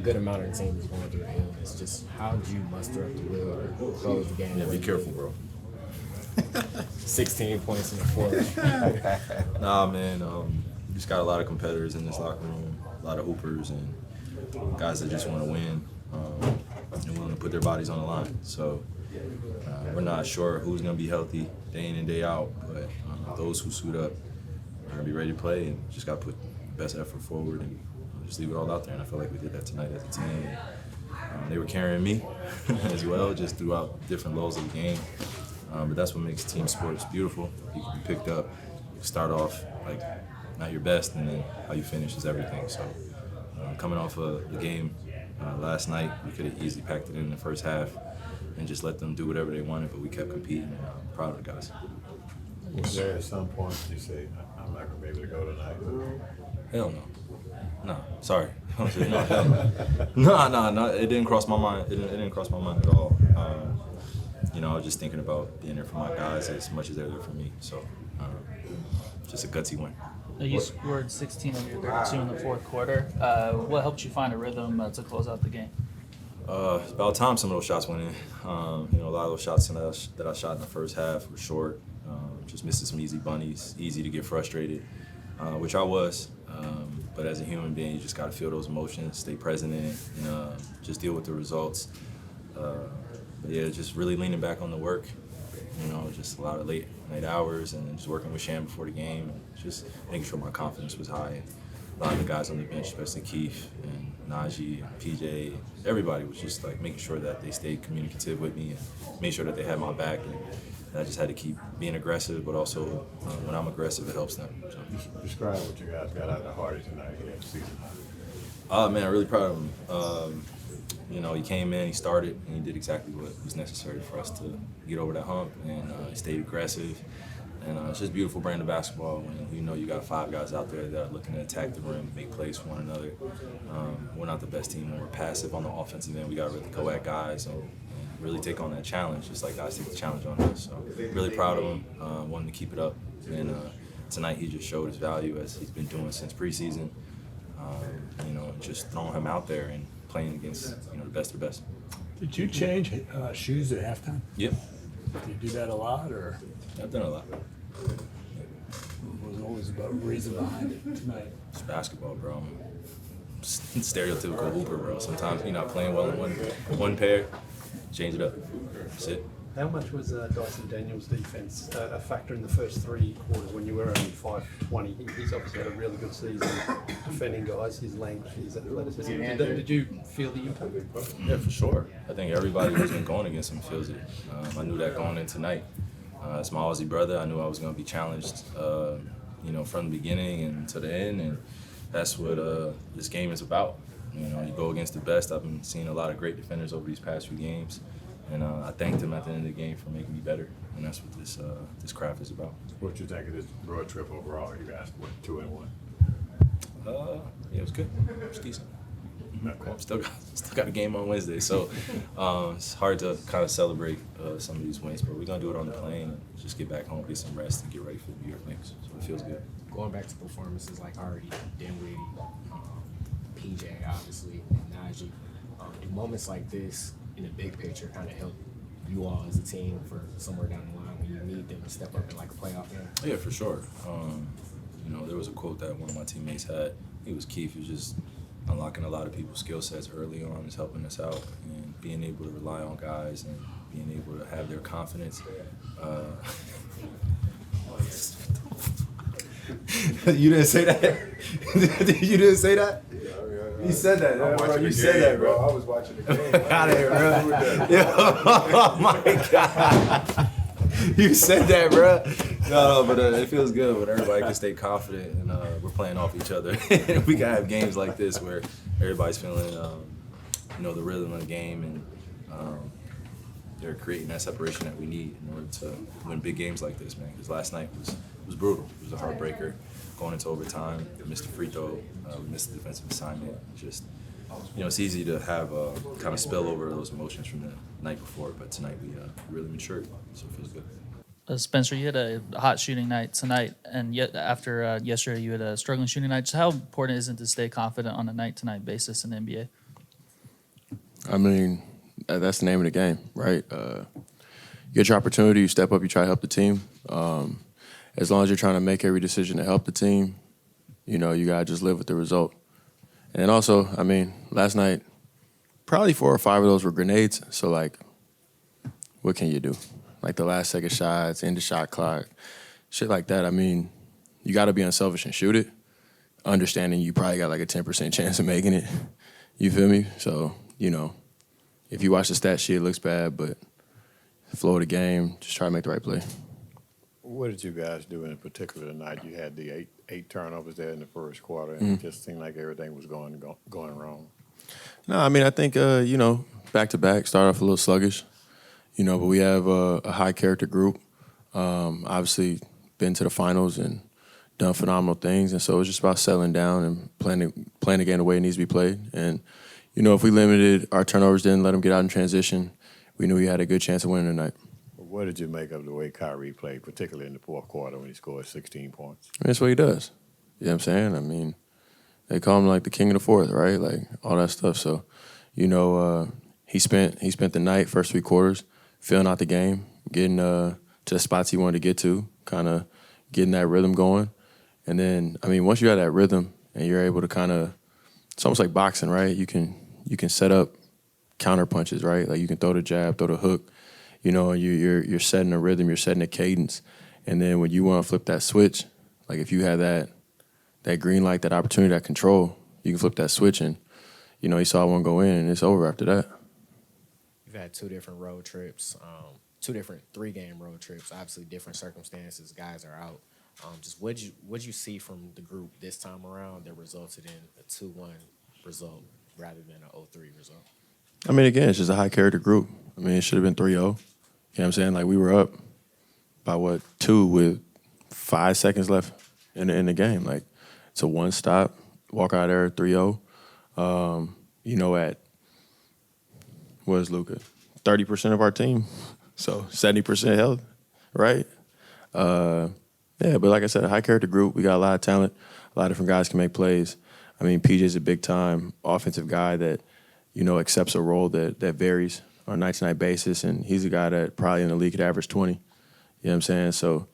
good amount of the team is going through illness. Just how did you muster up the will to close the game? Yeah, be careful, bro. 16 points in the fourth. Nah, man. We just got a lot of competitors in this locker room, a lot of hoopers and guys that just want to win and willing to put their bodies on the line. So we're not sure who's going to be healthy day in and day out, but those who suit up are going to be ready to play and just got to put the best effort forward and just leave it all out there. And I feel like we did that tonight as a team. They were carrying me as well, just throughout different lows of the game. But that's what makes team sports beautiful. You can be picked up, you start off like not your best, and then how you finish is everything. So coming off of the game last night, we could have easily packed it in the first half and just let them do whatever they wanted, but we kept competing, and I'm proud of the guys. Was there at some point you say, I'm not going to be able to go tonight? Hell no. No, sorry. No, hell no. No, it didn't cross my mind. It didn't cross my mind at all. I was just thinking about being there for my guys as much as they're there for me. So, just a gutsy win. You scored 16 of your 32 in the fourth quarter. What helped you find a rhythm to close out the game? It's about time some of those shots went in. A lot of those shots that I shot in the first half were short. Just missing some easy bunnies, easy to get frustrated, which I was. But as a human being, you just got to feel those emotions, stay present in it, and just deal with the results. But yeah, just really leaning back on the work. Just a lot of late night hours and just working with Sham before the game, and just making sure my confidence was high. And a lot of the guys on the bench, especially Keith and Naji and PJ, everybody was just like making sure that they stayed communicative with me and made sure that they had my back. And I just had to keep being aggressive, but also when I'm aggressive, it helps them. So. Describe what you guys got out of Hardy tonight in the season. Man, I'm really proud of him. He came in, he started, and he did exactly what was necessary for us to get over that hump, and he stayed aggressive. And it's just a beautiful brand of basketball when you got 5 guys out there that are looking to attack the rim, make plays for one another. We're not the best team when we're passive on the offensive end. We got to really go at guys and really take on that challenge, just like guys take the challenge on us. So really proud of him, wanting to keep it up. And tonight he just showed his value as he's been doing since preseason. Just throwing him out there and playing against the best of the best. Did you change shoes at halftime? Yep. Did you do that a lot, or I've done a lot. was it always about reason behind it tonight? It's basketball, bro. I'm stereotypical hooper, bro. Sometimes you're not playing well in one pair, change it up. That's it. How much was Dyson Daniels' defense a factor in the first 3 quarters when you were only 5'20"? He's obviously had a really good season defending guys, his length, his athleticism. Did you feel the impact? Yeah, for sure. I think everybody who's been going against him feels it. I knew that going in tonight. It's my Aussie brother. I knew I was going to be challenged, from the beginning and to the end, and that's what this game is about. You go against the best. I've been seeing a lot of great defenders over these past few games. And I thanked him at the end of the game for making me better, and that's what this craft is about. What you think of this road trip overall? You guys went 2-1. Yeah, it was good. It was decent. Okay. Still got a game on Wednesday, so it's hard to kind of celebrate some of these wins, but we're gonna do it on the plane and just get back home, get some rest, and get ready for the New York Knicks. So it feels good. Going back to performances like Hardy, Dinwiddie, PJ, obviously, and Naji, in moments like this, in the big picture, kind of help you all as a team for somewhere down the line when you need them to step up in like a playoff game? Yeah, for sure. There was a quote that one of my teammates had. It was Keith. It was just unlocking a lot of people's skill sets early on is helping us out, and being able to rely on guys and being able to have their confidence. You didn't say that? You didn't say that? You said that, bro. You said that, bro. I was watching the game. Got it, bro. Oh my God. You said that, bro. No, but it feels good when everybody can stay confident and we're playing off each other. We can have games like this where everybody's feeling, the rhythm of the game, and they're creating that separation that we need in order to win big games like this, man. Because last night was brutal. It was a heartbreaker. Going into overtime, we missed a free throw, we missed the defensive assignment. Just, it's easy to have kind of spill over those emotions from the night before, but tonight we really matured, so it feels good. Spencer, you had a hot shooting night tonight, and yet after yesterday you had a struggling shooting night. Just how important is it to stay confident on a night-to-night basis in the NBA? I mean, that's the name of the game, right? You get your opportunity, you step up, you try to help the team. As long as you're trying to make every decision to help the team, you got to just live with the result. And also, I mean, last night, probably 4 or 5 of those were grenades. So, like, what can you do? Like the last second shots, end the shot clock, shit like that. I mean, you got to be unselfish and shoot it, understanding you probably got like a 10% chance of making it. You feel me? So, if you watch the stat sheet, it looks bad, but flow of the game, just try to make the right play. What did you guys do in particular tonight? You had the eight turnovers there in the first quarter, and it just seemed like everything was going wrong. No, I mean, I think, back-to-back, start off a little sluggish, but we have a high-character group. Obviously, been to the finals and done phenomenal things, and so it's just about settling down and playing the game the way it needs to be played. And, if we limited our turnovers, didn't let them get out in transition, we knew we had a good chance of winning tonight. What did you make of the way Kyrie played, particularly in the fourth quarter when he scored 16 points? I mean, that's what he does. You know what I'm saying? I mean, they call him like the king of the fourth, right? Like all that stuff. So, he spent the night, first 3 quarters, filling out the game, getting to the spots he wanted to get to, kind of getting that rhythm going. And then, I mean, once you have that rhythm and you're able to kind of, it's almost like boxing, right? You can set up counter punches, right? Like you can throw the jab, throw the hook. You're setting a rhythm, you're setting a cadence. And then when you want to flip that switch, like if you have that green light, that opportunity, that control, you can flip that switch and, you saw one go in and it's over after that. You've had 2 different road trips, 2 different 3-game road trips, obviously different circumstances, guys are out. Just what'd you see from the group this time around that resulted in a 2-1 result rather than an 0-3 result? I mean, again, it's just a high-character group. I mean, it should have been 3-0. You know what I'm saying? Like, we were up by, 2 with 5 seconds left in the game. Like, it's a one-stop, walk out there 3-0. At, what is Luka? 30% of our team. So, 70% health, right? Yeah, but like I said, a high-character group. We got a lot of talent. A lot of different guys can make plays. I mean, PJ's a big-time offensive guy that, accepts a role that varies on a night-to-night basis, and he's a guy that probably in the league could average 20. You know what I'm saying? So,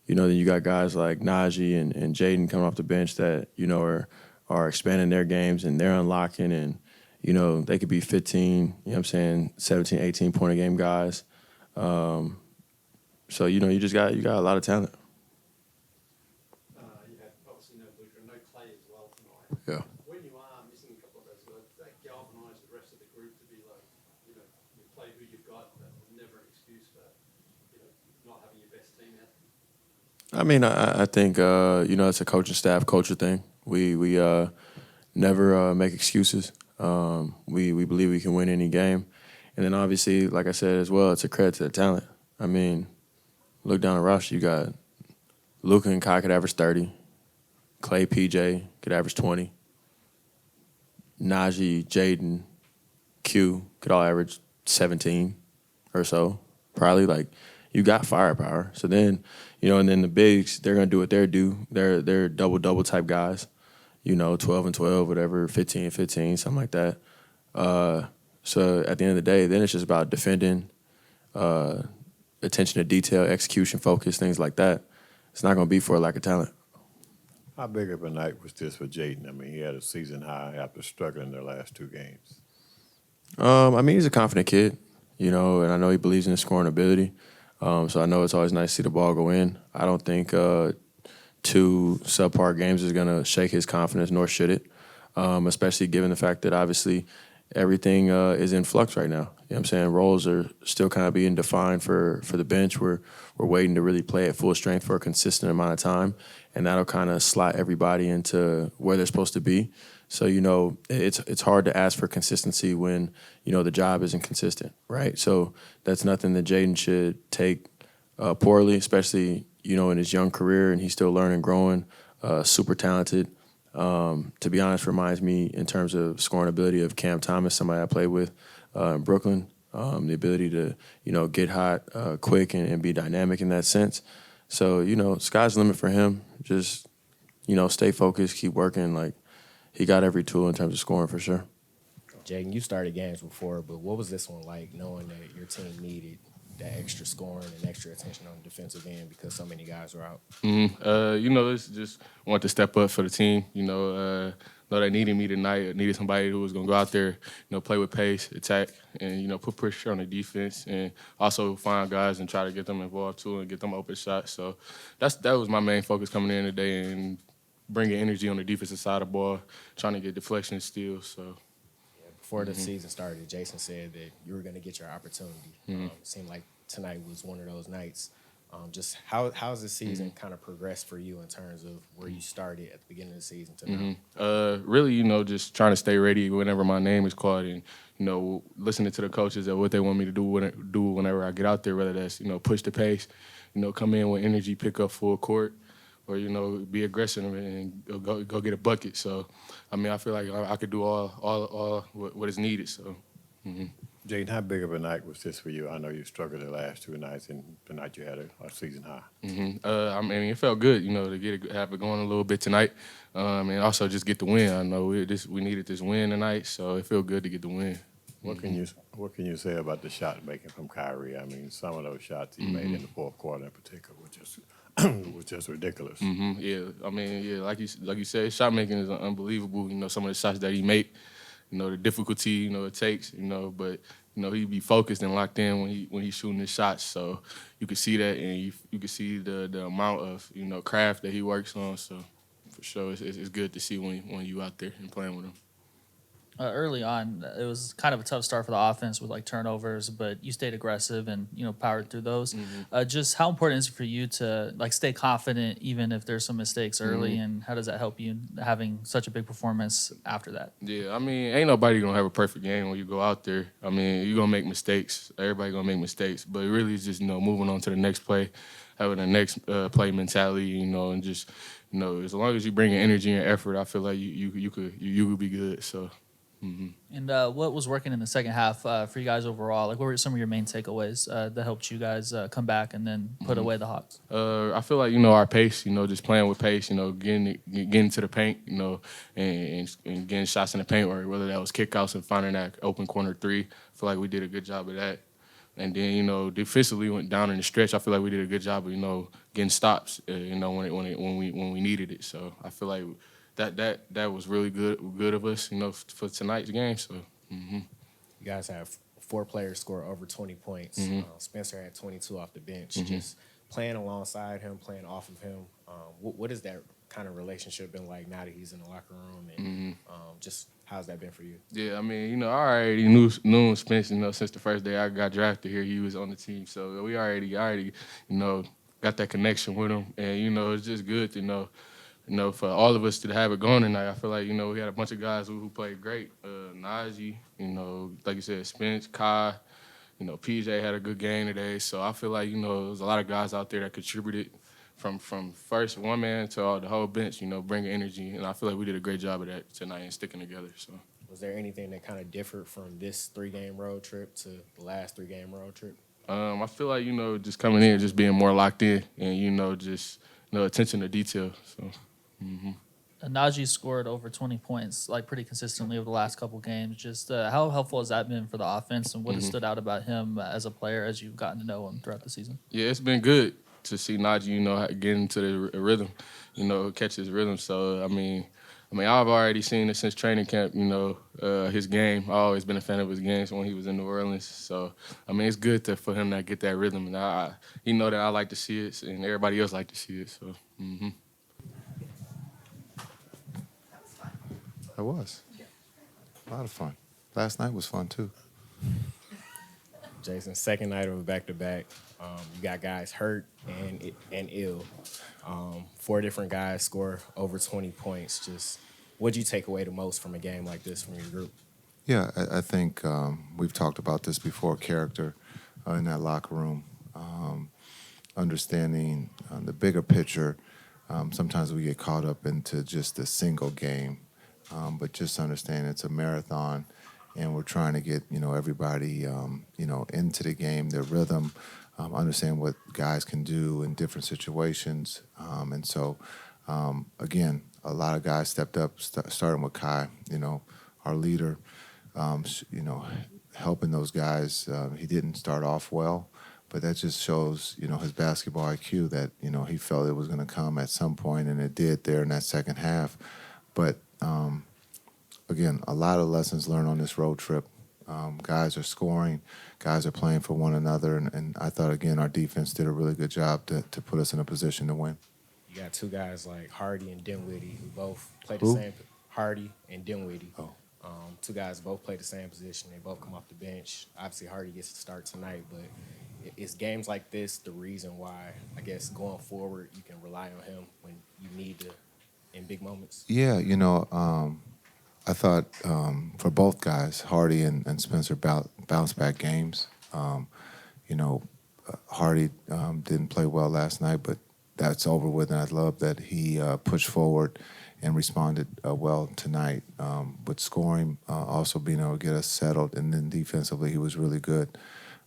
then you got guys like Naji and Jaden coming off the bench that, are expanding their games and they're unlocking and, they could be 15, 17, 18-point-a-game guys. So, you got a lot of talent. You had obviously no Luka and no Klay as well tonight. Yeah. When you are missing a couple of those guys, does that galvanise the rest of the group to be like, you play who you've got, but never an excuse for, not having your best team out? I mean, I think, it's a coaching staff culture thing. We never make excuses. We believe we can win any game. And then obviously, like I said as well, it's a credit to the talent. I mean, look down the roster, you got Luka and Kai could average 30. Klay, PJ could average 20. Naji, Jaden, Q could all average 17 or so. Probably, like, you got firepower. So then, and then the bigs, they're going to do what they do. They're double-double type guys. 12 and 12, whatever, 15 and 15, something like that. So at the end of the day, then it's just about defending, attention to detail, execution, focus, things like that. It's not going to be for a lack of talent. How big of a night was this for Jaden? I mean, he had a season high after struggling their last 2 games. I mean, he's a confident kid, and I know he believes in his scoring ability. So I know it's always nice to see the ball go in. I don't think 2 subpar games is going to shake his confidence, nor should it, especially given the fact that obviously everything is in flux right now. You know what I'm saying? Roles are still kind of being defined for the bench. We're waiting to really play at full strength for a consistent amount of time, and that'll kind of slot everybody into where they're supposed to be. So, it's hard to ask for consistency when, the job isn't consistent, right? So that's nothing that Jaden should take poorly, especially, in his young career, and he's still learning, growing, super talented. To be honest, reminds me in terms of scoring ability of Cam Thomas, somebody I played with in Brooklyn. The ability to, get hot quick and be dynamic in that sense. So, sky's the limit for him. Just, stay focused, keep working. Like, he got every tool in terms of scoring for sure. Jaden, you started games before, but what was this one like, knowing that your team needed that extra scoring and extra attention on the defensive end because so many guys were out? It's just want to step up for the team. Know they needed me tonight. Needed somebody who was gonna go out there, play with pace, attack, and put pressure on the defense, and also find guys and try to get them involved too and get them open shots. So that was my main focus coming in today, and bringing energy on the defensive side of the ball, trying to get deflection steals. So. Before the season started, Jason said that you were going to get your opportunity. It seemed like tonight was one of those nights. Just how's the season kind of progressed for you in terms of where you started at the beginning of the season to now? Really, just trying to stay ready whenever my name is called, and listening to the coaches and what they want me to do whenever I get out there, whether that's push the pace, come in with energy, pick up full court, or be aggressive and go get a bucket. So, I feel like I could do all what is needed. So, Jaden, how big of a night was this for you? I know you struggled the last 2 nights, and tonight you had a season high. It felt good, to have it going a little bit tonight, and also just get the win. I know we needed this win tonight, so it felt good to get the win. What can you say about the shot making from Kyrie? Some of those shots he made in the fourth quarter in particular was just ridiculous. Like you said, shot making is unbelievable. Some of the shots that he made, the difficulty, it takes, but he be focused and locked in when he's shooting his shots. So you can see that, and you can see the amount of craft that he works on. So for sure, it's good to see when you out there and playing with him. Early on, it was kind of a tough start for the offense with turnovers, but you stayed aggressive and powered through those. Just how important is it for you to stay confident even if there's some mistakes early, and how does that help you having such a big performance after that? Yeah, ain't nobody gonna have a perfect game when you go out there. You're gonna make mistakes. Everybody gonna make mistakes, but it really is just moving on to the next play, having the next play mentality, and just as long as you bring in energy and effort, I feel like you could be good. So. And what was working in the second half for you guys overall? What were some of your main takeaways that helped you guys come back and then put away the Hawks? I feel like our pace, just playing with pace, getting to the paint, and getting shots in the paint, or whether that was kickouts and finding that open corner three. I feel like we did a good job of that. And then defensively went down in the stretch. I feel like we did a good job of getting stops, when we needed it. So I feel like. That was really good of us, for tonight's game. So, You guys have 4 players score over 20 points. Spencer had 22 off the bench. Just playing alongside him, playing off of him. What has that kind of relationship been like now that he's in the locker room? And just how's that been for you? Yeah, I already knew Spencer, since the first day I got drafted here. He was on the team, so we already got that connection with him, and it's just good to for all of us to have it going tonight. I feel like, we had a bunch of guys who played great. Naji, like you said, Spence, Kai, PJ had a good game today. So I feel like, there's a lot of guys out there that contributed from first one man to the whole bench, bringing energy. And I feel like we did a great job of that tonight and sticking together. So. Was there anything that kind of differed from this 3-game road trip to the last 3-game road trip? I feel like, just coming in, just being more locked in and, just, attention to detail. So. Naji scored over 20 points pretty consistently over the last couple games. Just how helpful has that been for the offense, and what has stood out about him as a player as you've gotten to know him throughout the season? Yeah, it's been good to see Naji, get into the rhythm, catch his rhythm. So, I've already seen it since training camp, his game. I've always been a fan of his games when he was in New Orleans. So, it's good for him to get that rhythm. And he know that I like to see it, and everybody else like to see it. So, It was. A lot of fun. Last night was fun, too. Jason, second night of a back-to-back. You got guys hurt and ill. 4 different guys score over 20 points. Just what'd you take away the most from a game like this from your group? Yeah, I think we've talked about this before, character in that locker room, understanding the bigger picture. Sometimes we get caught up into just a single game. But just understand it's a marathon, and we're trying to get everybody into the game, their rhythm, understand what guys can do in different situations, and so again, a lot of guys stepped up, starting with Kai, our leader, helping those guys. He didn't start off well, but that just shows, his basketball IQ that, he felt it was going to come at some point, and it did there in that second half. But, again, a lot of lessons learned on this road trip. Guys are scoring, guys are playing for one another, and I thought, again, our defense did a really good job to put us in a position to win. You got two guys like Hardy and Dinwiddie who both play the Who? same. Hardy and Dinwiddie. Oh. Two guys both play the same position. They both come off the bench. Obviously, Hardy gets to start tonight, but is games like this the reason why, I guess, going forward, you can rely on him when you need to in big moments? Yeah, I thought for both guys, Hardy and Spencer bounce back games. Hardy didn't play well last night, but that's over with, and I love that he pushed forward and responded well tonight with scoring, also being able to get us settled, and then defensively he was really good.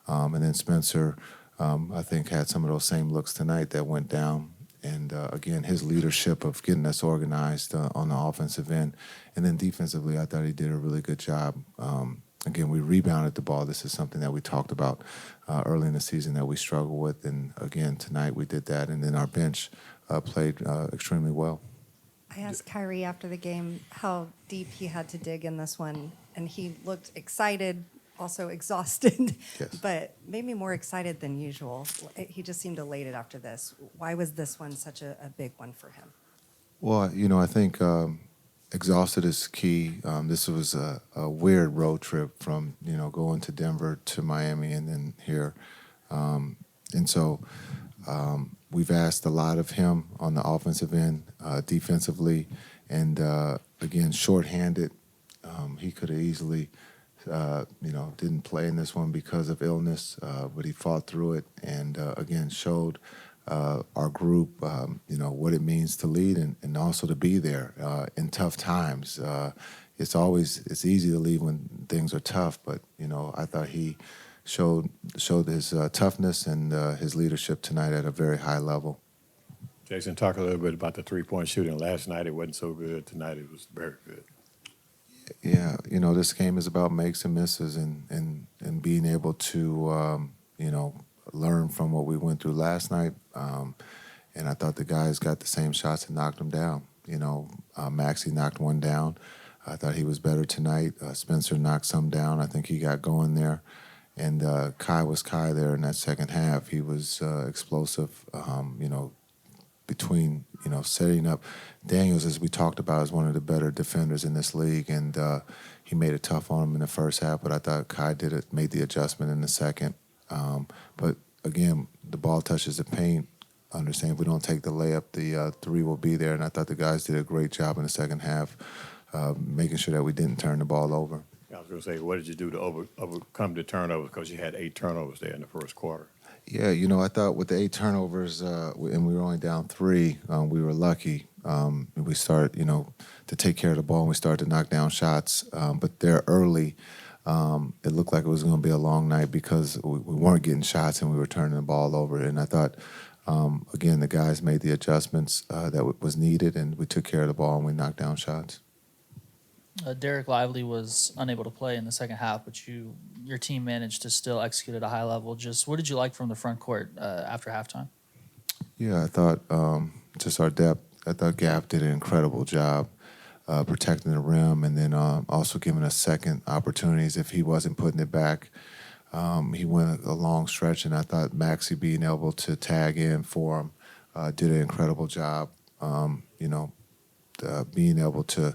And then Spencer, I think, had some of those same looks tonight that went down. And, again, his leadership of getting us organized on the offensive end. And then defensively, I thought he did a really good job. Again, we rebounded the ball. This is something that we talked about early in the season that we struggled with. And, again, tonight we did that. And then our bench played extremely well. I asked Kyrie after the game how deep he had to dig in this one, and he looked excited, also exhausted, Yes. but maybe more excited than usual. He just seemed elated after this. Why was this one such a big one for him? Well, I think exhausted is key. This was a weird road trip from, going to Denver to Miami and then here. And so we've asked a lot of him on the offensive end, defensively, and, again, shorthanded. He could have easily, didn't play in this one because of illness, but he fought through it and, again, showed our group, what it means to lead and also to be there in tough times. It's easy to lead when things are tough, but, I thought he showed his toughness and his leadership tonight at a very high level. Jason, talk a little bit about the three-point shooting. Last night it wasn't so good. Tonight it was very good. Yeah, this game is about makes and misses and being able to, learn from what we went through last night. And I thought the guys got the same shots and knocked them down. Maxey knocked one down. I thought he was better tonight. Spencer knocked some down. I think he got going there. And Kai was Kai there in that second half. He was explosive, between, setting up. Daniels, as we talked about, is one of the better defenders in this league, and he made it tough on him in the first half, but I thought Kai made the adjustment in the second. But, again, the ball touches the paint. Understand if we don't take the layup, the three will be there, and I thought the guys did a great job in the second half, making sure that we didn't turn the ball over. I was going to say, what did you do to overcome the turnovers? Because you had 8 turnovers there in the first quarter. Yeah, I thought with the 8 turnovers, and we were only down 3, we were lucky. We started, to take care of the ball, and we started to knock down shots. But there early, it looked like it was going to be a long night because we weren't getting shots and we were turning the ball over. And I thought, again, the guys made the adjustments that was needed, and we took care of the ball and we knocked down shots. Derek Lively was unable to play in the second half, but your team managed to still execute at a high level. Just what did you like from the front court after halftime? Yeah, I thought just our depth. I thought Gap did an incredible job protecting the rim and then also giving us second opportunities if he wasn't putting it back. He went a long stretch, and I thought Maxey being able to tag in for him did an incredible job. Being able to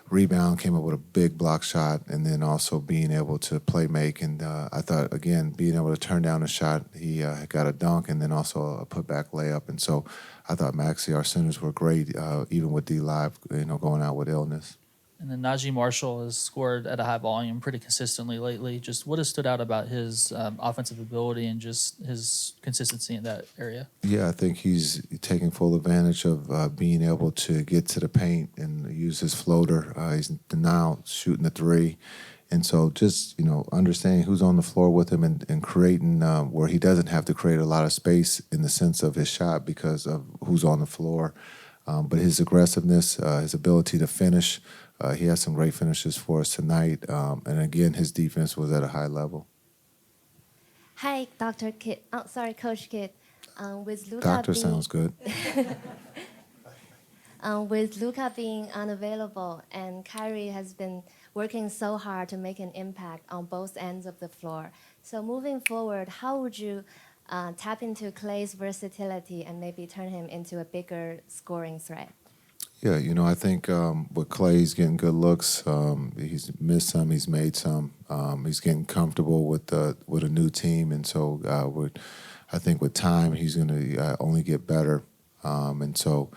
rebound, came up with a big block shot, and then also being able to play make. And I thought, again, being able to turn down a shot, he got a dunk and then also a putback layup. And so I thought Maxey, our centers were great, even with D-Live, going out with illness. And then Naji Marshall has scored at a high volume pretty consistently lately. Just what has stood out about his offensive ability and just his consistency in that area? Yeah, I think he's taking full advantage of being able to get to the paint and use his floater. He's now shooting the 3. And so just, understanding who's on the floor with him and creating where he doesn't have to create a lot of space in the sense of his shot because of who's on the floor. But his aggressiveness, his ability to finish, he had some great finishes for us tonight. And again, his defense was at a high level. Hi, Dr. Kidd. Oh, sorry, Coach Kidd. With Luka Doctor being, sounds good. with Luka being unavailable and Kyrie has been working so hard to make an impact on both ends of the floor. So moving forward, how would you tap into Klay's versatility and maybe turn him into a bigger scoring threat? Yeah, I think with Klay, he's getting good looks. He's missed some, he's made some. He's getting comfortable with a new team, and so I think with time he's going to only get better. And so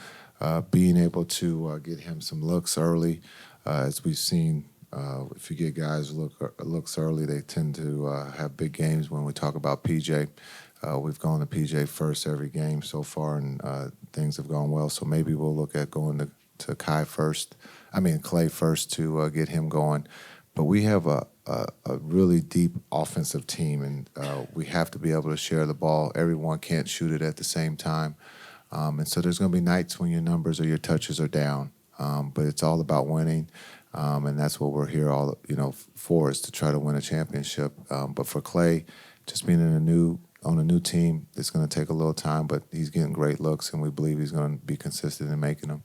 being able to get him some looks early, as we've seen, if you get guys looks early, they tend to have big games. When we talk about PJ, we've gone to PJ first every game so far, and things have gone well. So maybe we'll look at going to Klay first to get him going. But we have a really deep offensive team, and we have to be able to share the ball. Everyone can't shoot it at the same time. And so there's going to be nights when your numbers or your touches are down. But it's all about winning. And that's what we're here for, is to try to win a championship. But for Klay, just being on a new team, it's going to take a little time, but he's getting great looks, and we believe he's going to be consistent in making them.